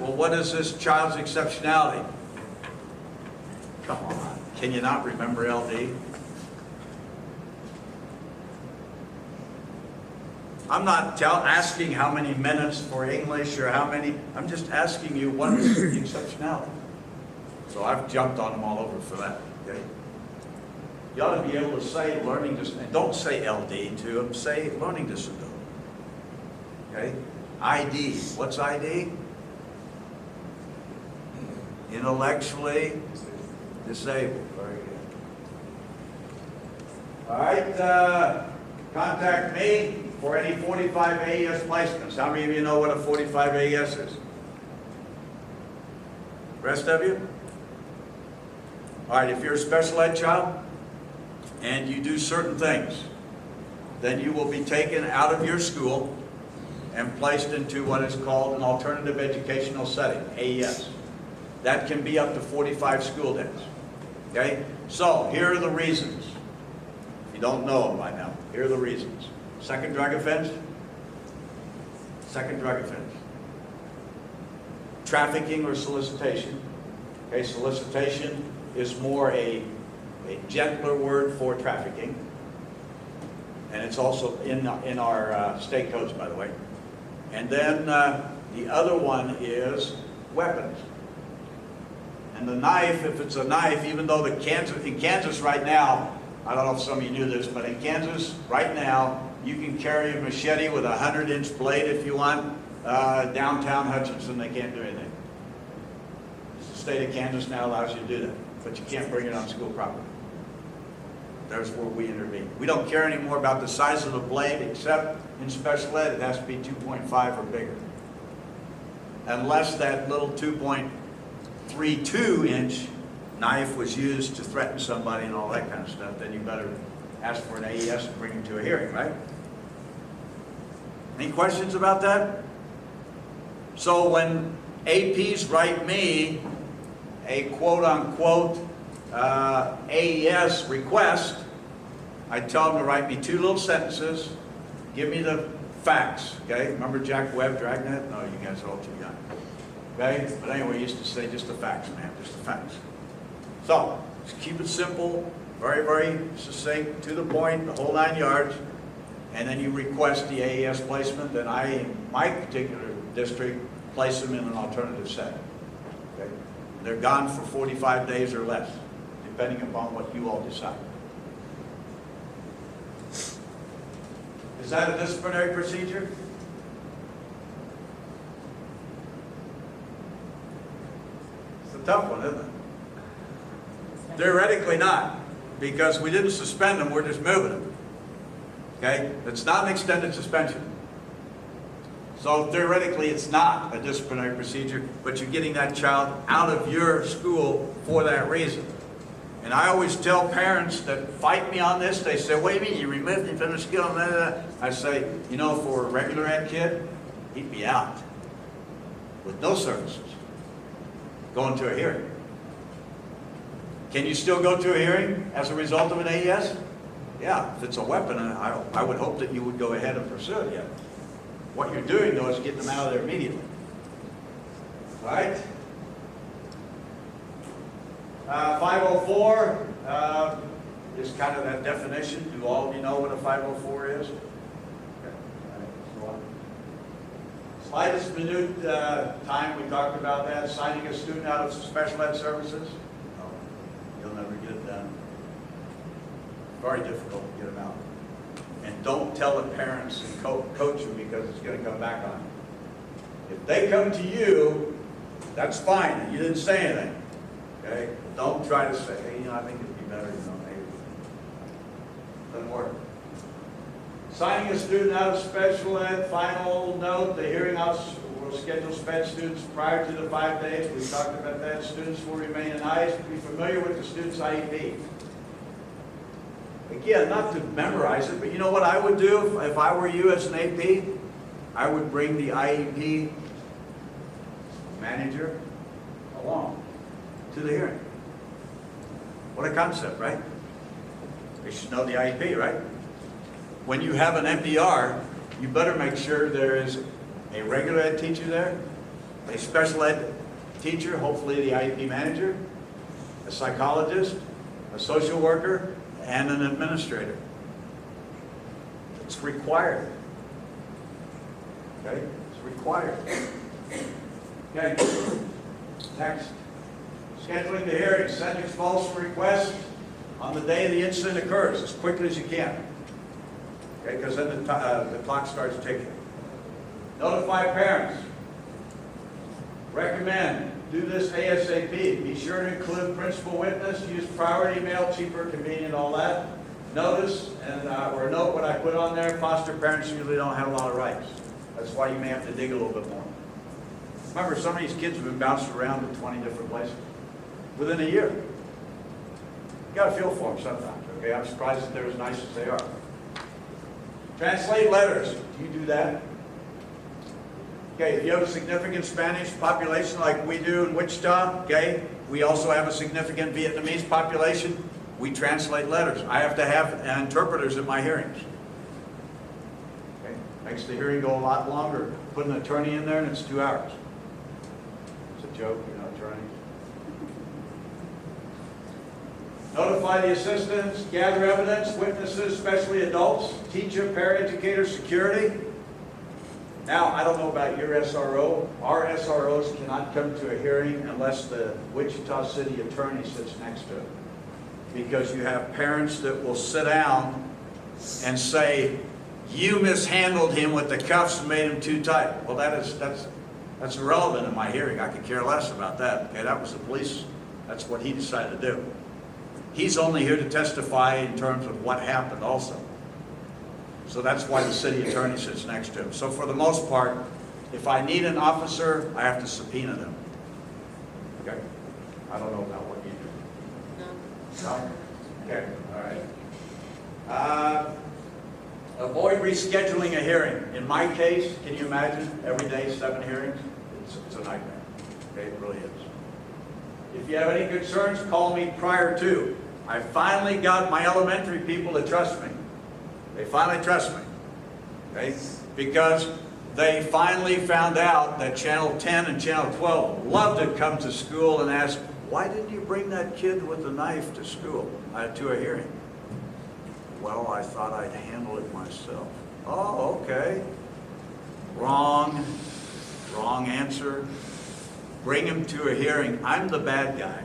Well, what is this child's exceptionality? Come on, can you not remember LD? I'm not asking how many minutes for English or how many, I'm just asking you what is the exceptionality. So I've jumped on them all over for that, okay? You ought to be able to say learning disability, don't say LD to them, say learning disability, okay? ID, what's ID? Intellectually disabled, very good. All right, contact me for any 45 AES placements. How many of you know what a 45 AES is? Rest of you? All right, if you're a special ed child and you do certain things, then you will be taken out of your school and placed into what is called an alternative educational setting, AES. That can be up to 45 school days, okay? So here are the reasons. If you don't know them by now, here are the reasons. Second drug offense. Second drug offense. Trafficking or solicitation. Okay, solicitation is more a gentler word for trafficking. And it's also in our state codes, by the way. And then the other one is weapons. And the knife, if it's a knife, even though in Kansas right now, I don't know if some of you knew this, but in Kansas right now, you can carry a machete with a 100-inch blade if you want. Downtown Hutchinson, they can't do anything. The state of Kansas now allows you to do that, but you can't bring it on school property. There's where we intervene. We don't care anymore about the size of the blade, except in special ed, it has to be 2.5 or bigger. Unless that little 2.32-inch knife was used to threaten somebody and all that kind of stuff, then you better ask for an AES and bring him to a hearing, right? Any questions about that? So when APs write me a quote-unquote AES request, I tell them to write me 2 little sentences, give me the facts, okay? Remember Jack Webb, Dragnet? No, you guys are all too young. Okay? But anyway, he used to say just the facts, man, just the facts. So, just keep it simple, very, very succinct, to the point, the whole 9 yards, and then you request the AES placement, then I, in my particular district, place them in an alternative setting. Okay? They're gone for 45 days or less, depending upon what you all decide. Is that a disciplinary procedure? It's a tough one, isn't it? Theoretically not, because we didn't suspend them, we're just moving them. Okay? It's not an extended suspension. So theoretically it's not a disciplinary procedure, but you're getting that child out of your school for that reason. And I always tell parents that fight me on this, they say, what do you mean, you removed him from the school? I say, you know, for a regular ed kid, he'd be out with no services, going to a hearing. Can you still go to a hearing as a result of an AES? Yeah, if it's a weapon, I would hope that you would go ahead and pursue it, yeah. What you're doing, though, is getting them out of there immediately. All right? 504 is kind of that definition. Do all of you know what a 504 is? Okay. All right. Slightest minute time, we talked about that. Signing a student out of special ed services. No, you'll never get it done. Very difficult to get them out. And don't tell the parents and coach them, because it's going to come back on you. If they come to you, that's fine. You didn't say anything. Okay? Don't try to say, hey, you know, I think it'd be better, you know, maybe. Doesn't work. Signing a student out of special ed, final note, the hearing officer will schedule SPED students prior to the 5 days. We talked about that. Students will remain in ICE. Be familiar with the student's IEP. Again, not to memorize it, but you know what I would do if I were you as an AP? I would bring the IEP manager along to the hearing. What a concept, right? They should know the IEP, right? When you have an MDR, you better make sure there is a regular ed teacher there a special ed teacher, hopefully the IEP manager, a psychologist, a social worker, and an administrator. It's required. Okay? It's required. Okay. Next. Scheduling the hearing. Send expulsion request on the day the incident occurs, as quickly as you can. Okay, because then the clock starts ticking. Notify parents. Recommend. Do this ASAP. Be sure to include principal witness. Use priority mail, cheaper, convenient, all that. Notice and or note what I put on there. Foster parents usually don't have a lot of rights. That's why you may have to dig a little bit more. Remember, some of these kids have been bounced around to 20 different places within a year. You got to feel for them sometimes. Okay, I'm surprised that they're as nice as they are. Translate letters. Do you do that? Okay, if you have a significant Spanish population like we do in Wichita, okay, we also have a significant Vietnamese population, we translate letters. I have to have interpreters at my hearings. Okay, makes the hearing go a lot longer. Put an attorney in there and it's 2 hours. It's a joke, you know, attorneys. Notify the assistants, gather evidence, witnesses, especially adults, teacher, paraeducator, security. Now, I don't know about your SRO. Our SROs cannot come to a hearing unless the Wichita City attorney sits next to it. Because you have parents that will sit down and say, you mishandled him with the cuffs and made him too tight. Well, that's irrelevant in my hearing. I could care less about that. Okay, that was the police. That's what he decided to do. He's only here to testify in terms of what happened also. So that's why the city attorney sits next to him. So for the most part, if I need an officer, I have to subpoena them. Okay? I don't know about what you do. No? Okay, all right. Avoid rescheduling a hearing. In my case, can you imagine every day 7 hearings? It's a nightmare. Okay, it really is. If you have any concerns, call me prior to. I finally got my elementary people to trust me. They finally trust me, okay? Because they finally found out that Channel 10 and Channel 12 loved to come to school and ask, why didn't you bring that kid with the knife to school, to a hearing? Well, I thought I'd handle it myself. Oh, okay. Wrong. Wrong answer. Bring him to a hearing. I'm the bad guy.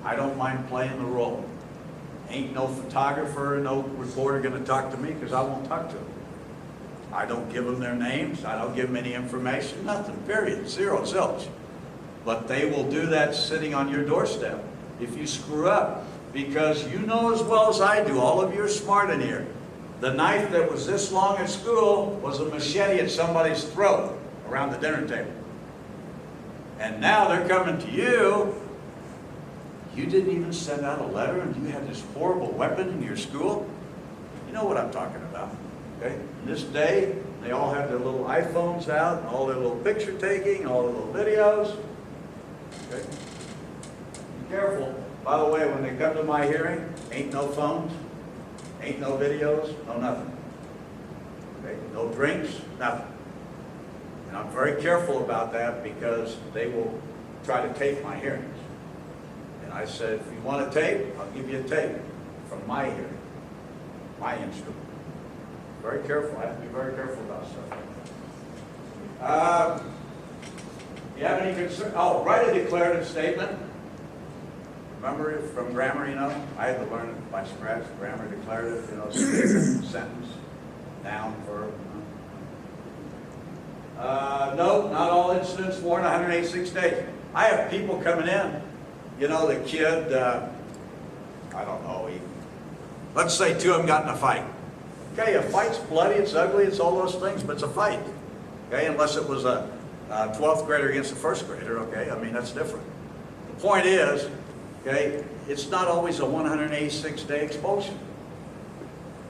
I don't mind playing the role. Ain't no photographer, no reporter going to talk to me because I won't talk to them. I don't give them their names. I don't give them any information. Nothing, period. Zero, zilch. But they will do that sitting on your doorstep if you screw up. Because you know as well as I do, all of you are smart in here. The knife that was this long at school was a machete at somebody's throat around the dinner table. And now they're coming to you. You didn't even send out a letter and you had this horrible weapon in your school? You know what I'm talking about, okay? In this day, they all have their little iPhones out, and all their little picture taking, all their little videos. Okay? Be careful. By the way, when they come to my hearing, ain't no phones, ain't no videos, no nothing. Okay? No drinks, nothing. And I'm very careful about that because they will try to tape my hearings. I said, if you want a tape, I'll give you a tape from my hearing, my instrument. Very careful. I have to be very careful about stuff like that. You have any concern? Oh, write a declarative statement. Remember from grammar, you know? I had to learn it by scratch. Grammar, declarative, you know, sentence, noun, verb. No, not all incidents more than 186 days. I have people coming in. You know, the kid, I don't know, let's say 2 of them got in a fight. Okay, a fight's bloody, it's ugly, it's all those things, but it's a fight. Okay, unless it was a 12th grader against a 1st grader, okay, I mean, that's different. The point is, okay, it's not always a 186-day expulsion.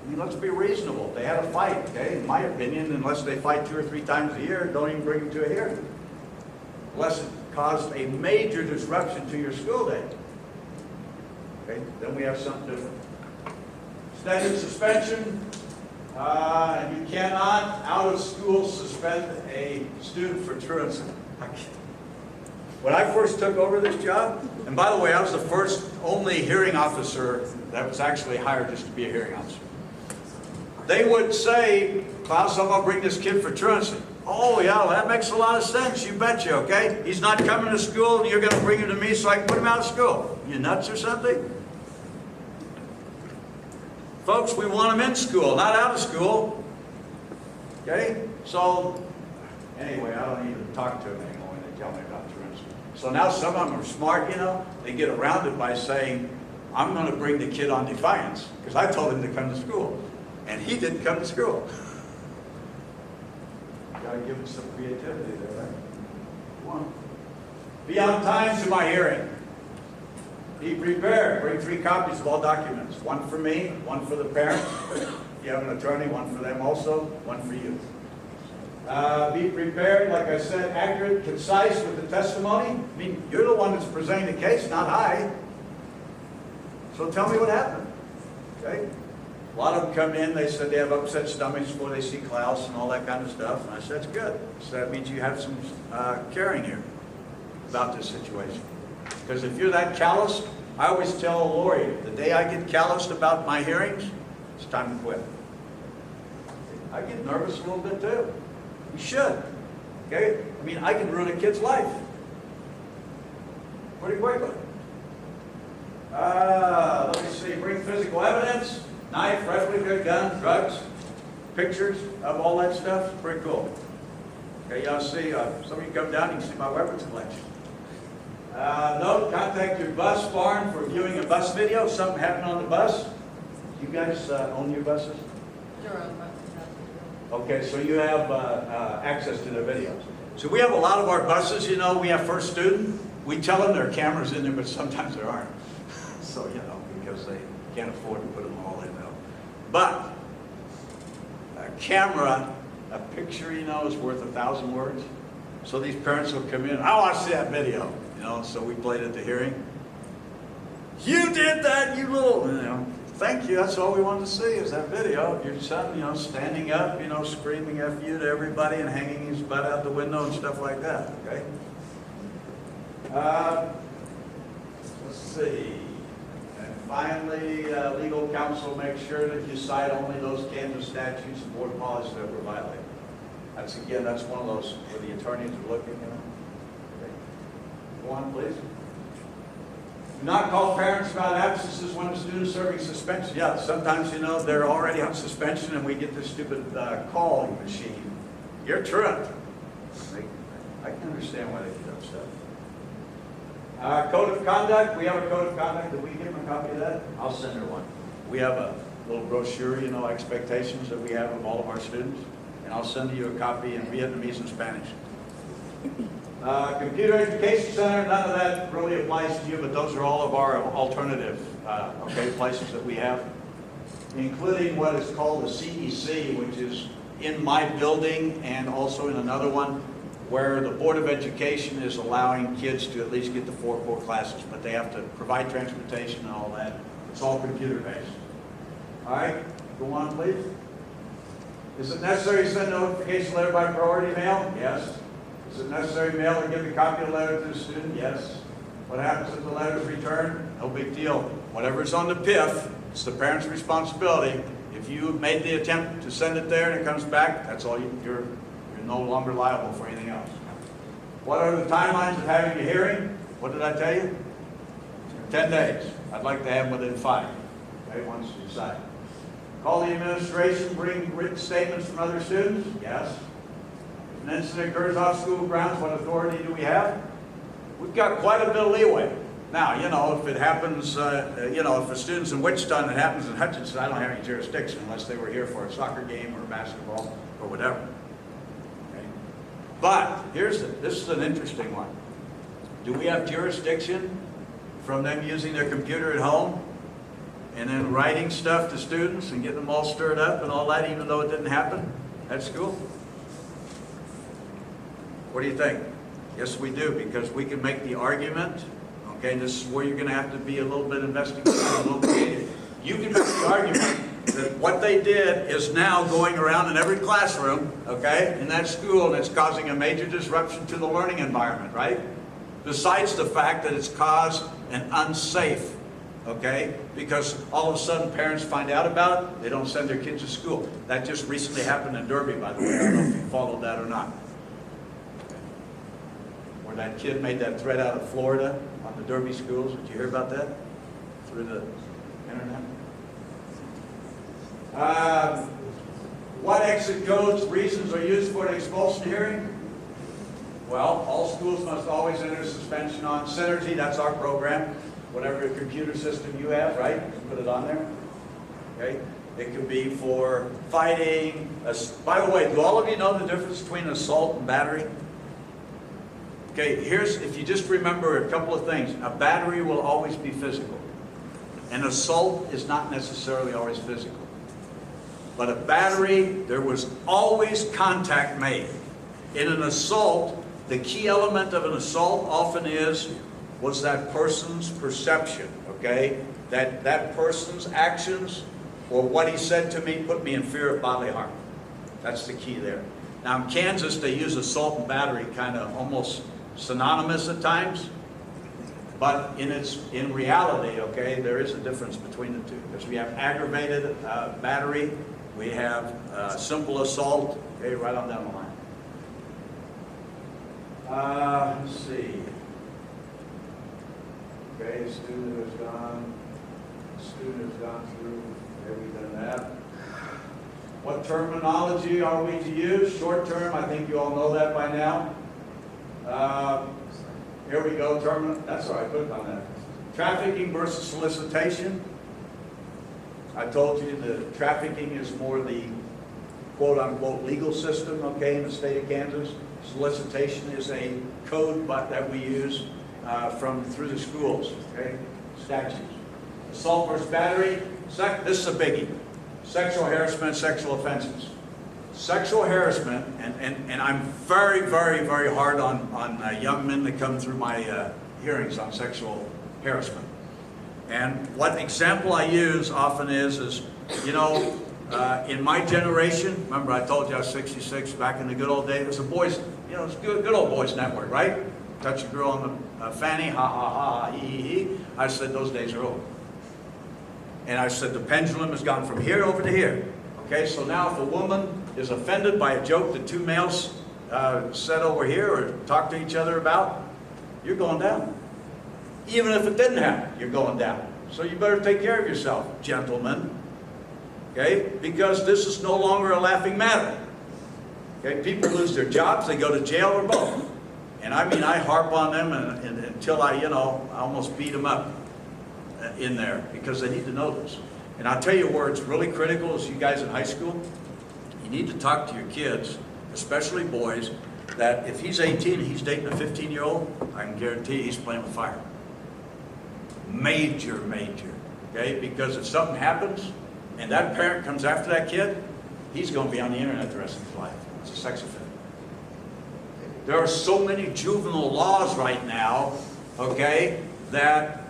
I mean, let's be reasonable. They had a fight, okay, in my opinion, unless they fight 2 or 3 times a year, don't even bring them to a hearing. Unless it caused a major disruption to your school day. Okay, then we have something different. Extended suspension, and you cannot out of school suspend a student for truancy. When I first took over this job, and by the way, I was the first only hearing officer that was actually hired just to be a hearing officer. They would say, Klaus, I'm going to bring this kid for truancy. Oh yeah, well, that makes a lot of sense, you betcha, okay? He's not coming to school and you're going to bring him to me so I can put him out of school. You nuts or something? Folks, we want him in school, not out of school. Okay? So, anyway, I don't even talk to them anymore when they tell me about truancy. So now some of them are smart, you know. They get around it by saying, I'm going to bring the kid on defiance because I told him to come to school. And he didn't come to school. Got to give him some creativity there, right? Come on. Be on time to my hearing. Be prepared. Bring 3 copies of all documents. 1 for me, 1 for the parents. If you have an attorney, 1 for them also, 1 for you. Be prepared, like I said, accurate, concise with the testimony. I mean, you're the one that's presenting the case, not I. So tell me what happened. Okay? A lot of them come in, they said they have upset stomachs before they see Klaus and all that kind of stuff. And I said, that's good. So that means you have some caring here about this situation. Because if you're that calloused, I always tell a lawyer, the day I get calloused about my hearings, it's time to quit. I get nervous a little bit too. You should. Okay? I mean, I can ruin a kid's life pretty quickly. Let me see. Bring physical evidence, knife, replica, gun, drugs, pictures of all that stuff. Pretty cool. Okay, y'all see, some of you come down, you can see my weapons collection. Note, contact your bus barn for viewing a bus video. Something happened on the bus. You guys own your buses? Your own buses. Okay, so you have access to their videos. So we have a lot of our buses, you know, we have first student. We tell them there are cameras in there, but sometimes there aren't. So, you know, because they can't afford to put them all in there. But a camera, a picture, you know, is worth 1,000 words. So these parents will come in, I want to see that video. You know, so we played at the hearing. You did that, you little, you know. Thank you, that's all we wanted to see is that video of your son, you know, standing up, you know, screaming F you to everybody and hanging his butt out the window and stuff like that, okay? Let's see. And finally, legal counsel makes sure that you cite only those Kansas statutes and board policies that were violated. That's, again, that's one of those where the attorneys are looking, you know. Okay. Go on, please. Do not call parents about absences when the student's serving suspension. Yeah, sometimes, you know, they're already on suspension and we get this stupid calling machine. You're truant. I can understand why they get upset. Code of conduct. We have a code of conduct. Did we give them a copy of that? I'll send her one. We have a little brochure, you know, expectations that we have of all of our students. And I'll send you a copy in Vietnamese and Spanish. Computer Education Center, none of that really applies to you, but those are all of our alternative places that we have, including what is called the CEC, which is in my building and also in another one, where the Board of Education is allowing kids to at least get the 4 core classes, but they have to provide transportation and all that. It's all computer-based. All right, go on, please. Is it necessary to send a notification letter by priority mail? Yes. Is it necessary to mail or give a copy of the letter to the student? Yes. What happens if the letter is returned? No big deal. Whatever's on the PIF, it's the parent's responsibility. If you made the attempt to send it there and it comes back, that's all you're no longer liable for anything else. What are the timelines of having a hearing? What did I tell you? 10 days. I'd like to have them within 5. Okay, once you decide. Call the administration, bring written statements from other students? Yes. If an incident occurs off school grounds, what authority do we have? We've got quite a bit of leeway. Now, you know, if it happens, you know, if a student's in Wichita and it happens in Hutchinson, I don't have any jurisdiction unless they were here for a soccer game or basketball or whatever. Okay? But this is an interesting one. Do we have jurisdiction from them using their computer at home and then writing stuff to students and getting them all stirred up and all that, even though it didn't happen at school? What do you think? Yes, we do, because we can make the argument. Okay, this is where you're going to have to be a little bit investigative, a little creative. You can make the argument that what they did is now going around in every classroom, okay, in that school, and it's causing a major disruption to the learning environment, right? Besides the fact that it's caused an unsafe, okay, because all of a sudden parents find out about it, they don't send their kids to school. That just recently happened in Derby, by the way. I don't know if you followed that or not. Where that kid made that threat out of Florida on the Derby schools. Did you hear about that? Through the internet? What exit codes reasons are used for an expulsion hearing? Well, all schools must always enter suspension on Synergy. That's our program. Whatever computer system you have, right? You put it on there. Okay? It could be for fighting. By the way, do all of you know the difference between assault and battery? Okay, here's, if you just remember a couple of things. A battery will always be physical. An assault is not necessarily always physical. But a battery, there was always contact made. In an assault, the key element of an assault often was that person's perception, okay? That person's actions or what he said to me put me in fear of bodily harm. That's the key there. Now in Kansas, they use assault and battery kind of almost synonymous at times. But in reality, okay, there is a difference between the two. Because we have aggravated battery, we have simple assault, okay, right on down the line. Let's see. Okay, student has gone through, okay, we've done that. What terminology are we to use? Short term, I think you all know that by now. Here we go, that's all right, put it on that. Trafficking versus solicitation. I told you the trafficking is more the quote-unquote legal system, okay, in the state of Kansas. Solicitation is a code that we use through the schools, okay, statutes. Assault versus battery, this is a biggie. Sexual harassment, sexual offenses. Sexual harassment, and I'm very, very, very hard on young men that come through my hearings on sexual harassment. And what example I use often is you know, in my generation, remember I told you I was 66, back in the good old days, it was a boys, you know, it's good old boys network, right? Touch a girl on the fanny, ha ha ha, hee hee hee. I said those days are over. And I said the pendulum has gone from here over to here. Okay, so now if a woman is offended by a joke that two males said over here or talk to each other about, you're going down. Even if it didn't happen, you're going down. So you better take care of yourself, gentlemen. Okay, because this is no longer a laughing matter. Okay, people lose their jobs, they go to jail or both. And I mean, I harp on them until I, you know, I almost beat them up in there because they need to know this. And I'll tell you where it's really critical is you guys in high school, you need to talk to your kids, especially boys, that if he's 18 and he's dating a 15-year-old, I can guarantee he's playing with fire. Major, okay? Because if something happens and that parent comes after that kid, he's going to be on the internet the rest of his life. It's a sex offender. There are so many juvenile laws right now, okay, that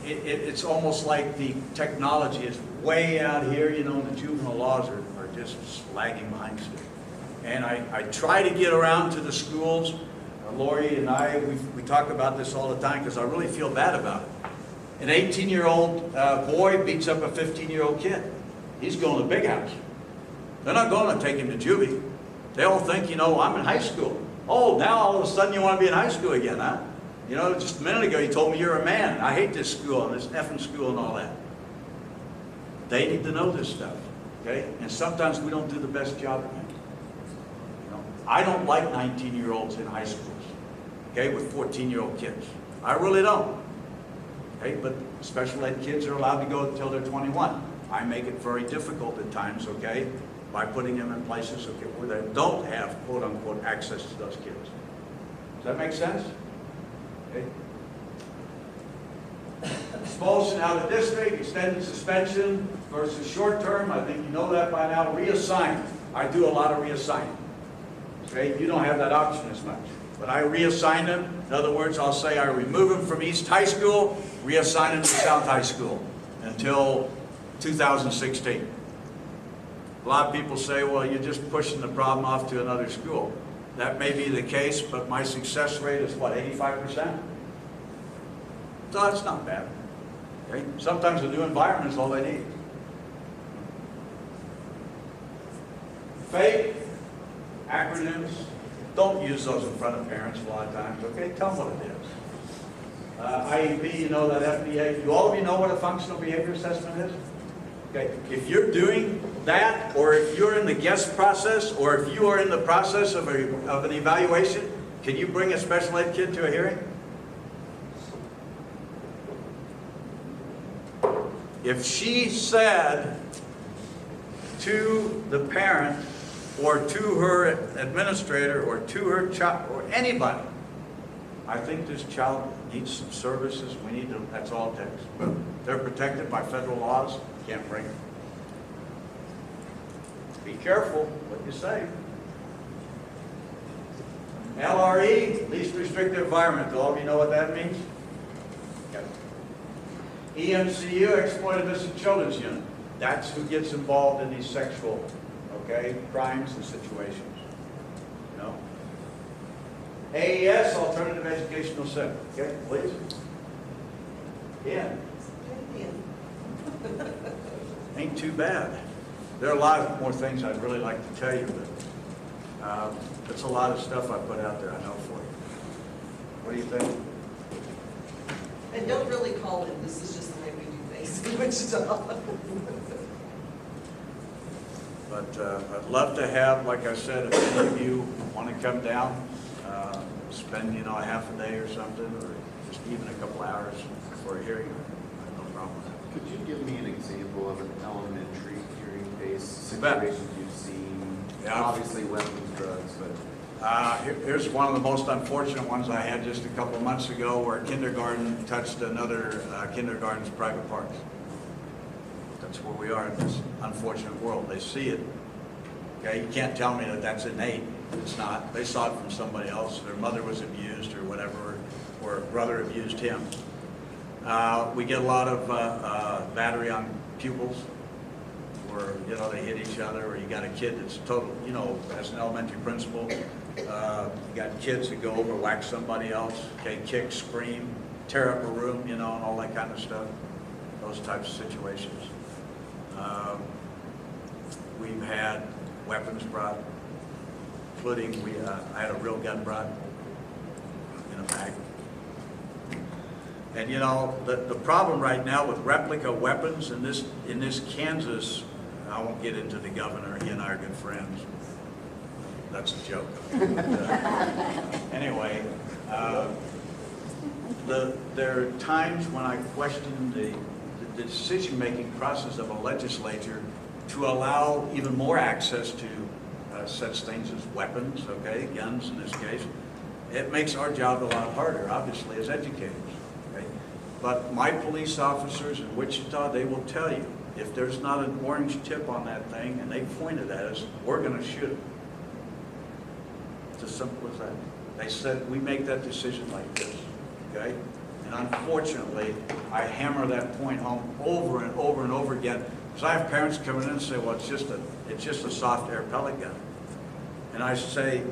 it's almost like the technology is way out here, you know, and the juvenile laws are just lagging behind still. And I try to get around to the schools. Lori and I, we talk about this all the time because I really feel bad about it. An 18-year-old boy beats up a 15-year-old kid. He's going to the big house. They're not going to take him to juvie. They all think, you know, I'm in high school. Oh, now all of a sudden you want to be in high school again, huh? You know, just a minute ago you told me you're a man. I hate this school and this effing school and all that. They need to know this stuff, okay? And sometimes we don't do the best job of it. You know, I don't like 19-year-olds in high schools, okay, with 14-year-old kids. I really don't. Okay, but special ed kids are allowed to go until they're 21. I make it very difficult at times, okay, by putting them in places, okay, where they don't have, quote-unquote, access to those kids. Does that make sense? Okay. Expulsion out of district, extended suspension versus short term. I think you know that by now. Reassign. I do a lot of reassigning. Okay, you don't have that option as much. But I reassign them. In other words, I'll say I remove them from East High School, reassign them to South High School until 2016. A lot of people say, well, you're just pushing the problem off to another school. That may be the case, but my success rate is what, 85%? So that's not bad. Okay? Sometimes a new environment is all they need. Fake acronyms, don't use those in front of parents a lot of times, okay? Tell them what it is. IEP, you know that FBA, you all of you know what a functional behavior assessment is? Okay, if you're doing that, or if you're in the guest process, or if you are in the process of an evaluation, can you bring a special ed kid to a hearing? If she said to the parent, or to her administrator, or to her child, or anybody, I think this child needs some services, we need to, that's all it takes. They're protected by federal laws, can't bring them. Be careful what you say. LRE, least restrictive environment, do all of you know what that means? Okay. EMCU, exploited innocent children's unit. That's who gets involved in these sexual, okay, crimes and situations. You know? AES, alternative educational center. Okay, please. Yeah. Ain't too bad. There are a lot more things I'd really like to tell you, but it's a lot of stuff I put out there, I know for you. What do you think? And don't really call it, this is just the way we do things in Wichita. But I'd love to have, like I said, if any of you want to come down, spend, you know, a half a day or something, or just even a couple hours for a hearing, I have no problem with that. Could you give me an example of an elementary hearing-based You bet. situation you've seen? Yeah. Obviously weapons, drugs, but Here's one of the most unfortunate ones I had just a couple of months ago, where a kindergarten touched another kindergarten's private parts. That's where we are in this unfortunate world. They see it. Okay, you can't tell me that that's innate. It's not. They saw it from somebody else. Their mother was abused or whatever, or a brother abused him. We get a lot of battery on pupils, where, you know, they hit each other, or you got a kid that's total, you know, as an elementary principal, you got kids that go over, whack somebody else, okay, kick, scream, tear up a room, you know, and all that kind of stuff. Those types of situations. We've had weapons brought, including I had a real gun brought in a bag. And you know, the problem right now with replica weapons in this Kansas, I won't get into the governor, he and I are good friends. That's a joke. Anyway, there are times when I question the decision-making process of a legislature to allow even more access to such things as weapons, okay, guns in this case. It makes our job a lot harder, obviously, as educators. Okay? But my police officers in Wichita, they will tell you, if there's not an orange tip on that thing and they point it at us, we're going to shoot it. It's as simple as that. They said, we make that decision like this, okay? And unfortunately, I hammer that point home over and over and over again, because I have parents coming in and say, well, it's just a soft air pellet gun. And I say,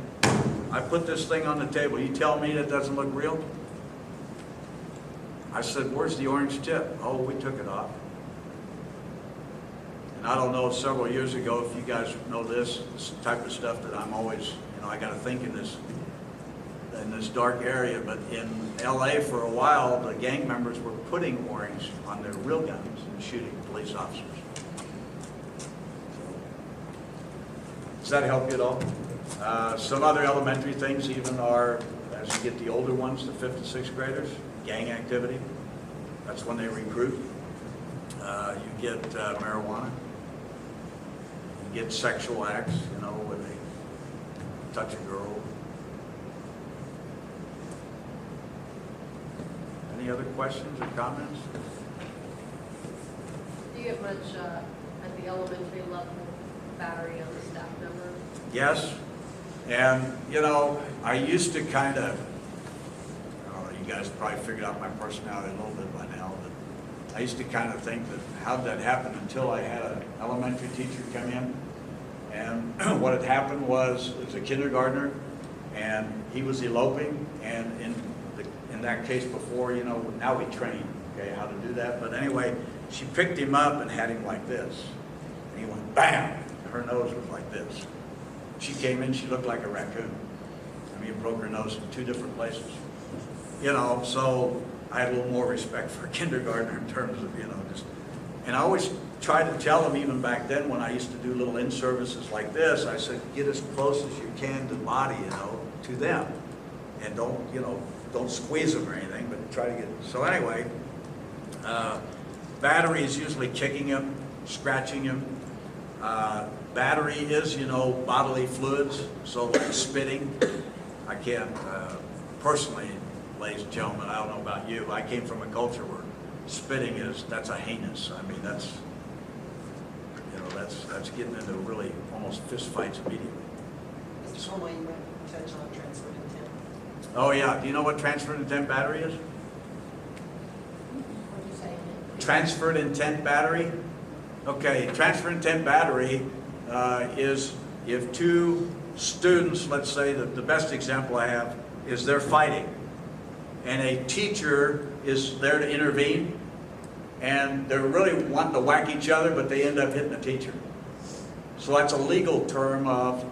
I put this thing on the table, you tell me that doesn't look real? I said, where's the orange tip? Oh, we took it off. And I don't know, several years ago, if you guys know this type of stuff that I'm always, you know, I got to think in this dark area, but in LA for a while, the gang members were putting orange on their real guns and shooting police officers. Does that help you at all? Some other elementary things even are, as you get the older ones, the 5th and 6th graders, gang activity. That's when they recruit. You get marijuana. You get sexual acts, you know, where they touch a girl. Any other questions or comments? Do you get much at the elementary level battery on the staff member? Yes, and you know, I used to kind of, I don't know, you guys probably figured out my personality a little bit by now, but I used to kind of think that how'd that happen until I had an elementary teacher come in And what had happened was, it was a kindergartner, and he was eloping, and in that case before, you know, now we train, okay, how to do that. But anyway, she picked him up and had him like this. And he went bam, her nose was like this. She came in, she looked like a raccoon. I mean, broke her nose in 2 different places. You know, so I had a little more respect for a kindergartner in terms of, you know, just, and I always tried to tell them, even back then when I used to do little in-services like this, I said, get as close as you can to the body, you know, to them. And don't, you know, don't squeeze them or anything, but try to get, so anyway, battery is usually kicking him, scratching him. Battery is, you know, bodily fluids, so like spitting. I can't, personally, ladies and gentlemen, I don't know about you, I came from a culture where spitting that's a heinous. I mean, that's, you know, that's getting into really almost fist fights immediately. Mr. Conway, you might touch on transfer intent. Oh yeah, do you know what transferred intent battery is? What'd you say? Transferred intent battery? Okay, transfer intent battery is if 2 students, let's say that the best example I have is they're fighting, and a teacher is there to intervene, and they're really wanting to whack each other, but they end up hitting the teacher. So that's a legal term of,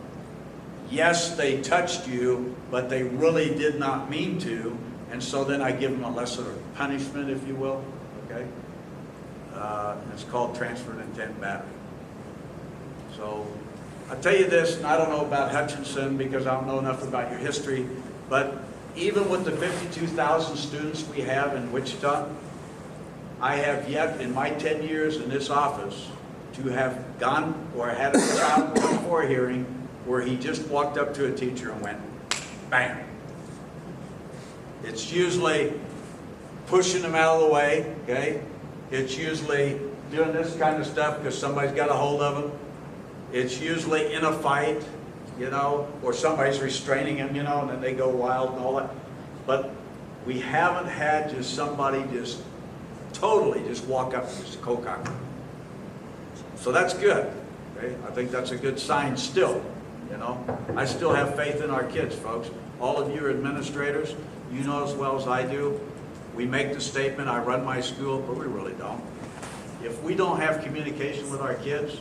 yes, they touched you, but they really did not mean to, and so then I give them a lesser punishment, if you will, okay? It's called transferred intent battery. So I'll tell you this, and I don't know about Hutchinson because I don't know enough about your history, but even with the 52,000 students we have in Wichita, I have yet in my 10 years in this office to have gone or had a child before a hearing where he just walked up to a teacher and went, bam. It's usually pushing them out of the way, okay? It's usually doing this kind of stuff because somebody's got a hold of them. It's usually in a fight, you know, or somebody's restraining them, you know, and then they go wild and all that. But we haven't had just somebody just totally just walk up and just cock. So that's good, okay? I think that's a good sign still, you know. I still have faith in our kids, folks. All of you are administrators. You know as well as I do. We make the statement, I run my school, but we really don't. If we don't have communication with our kids,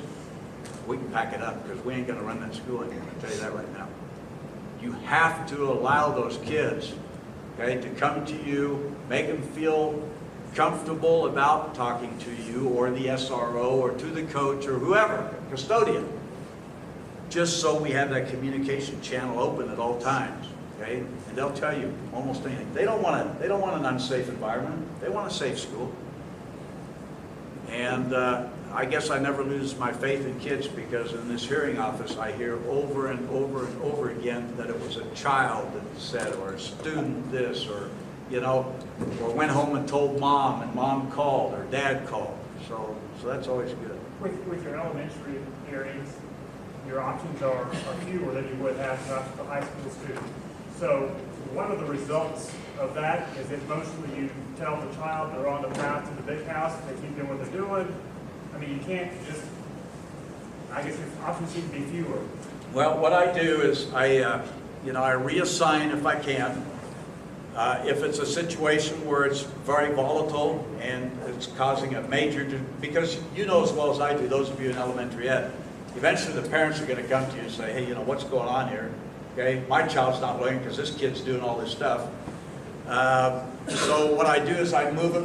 we can pack it up because we ain't going to run that school anymore. I'll tell you that right now. You have to allow those kids, okay, to come to you, make them feel comfortable about talking to you or the SRO or to the coach or whoever, custodian, just so we have that communication channel open at all times, okay? And they'll tell you almost anything. They don't want an unsafe environment. They want a safe school. And I guess I never lose my faith in kids because in this hearing office I hear over and over and over again that it was a child that said, or a student this, or, you know, or went home and told mom and mom called or dad called. So that's always good. With your elementary hearings, your options are fewer than you would have for the high school student. So one of the results of that is that mostly you tell the child they're on the path to the big house, they keep doing what they're doing. I mean, you can't just, I guess your options need to be fewer. Well, what I do is I reassign if I can. If it's a situation where it's very volatile and it's causing a major, because you know as well as I do, those of you in elementary ed, eventually the parents are going to come to you and say, hey, you know, what's going on here? Okay, my child's not learning because this kid's doing all this stuff. So what I do is I move them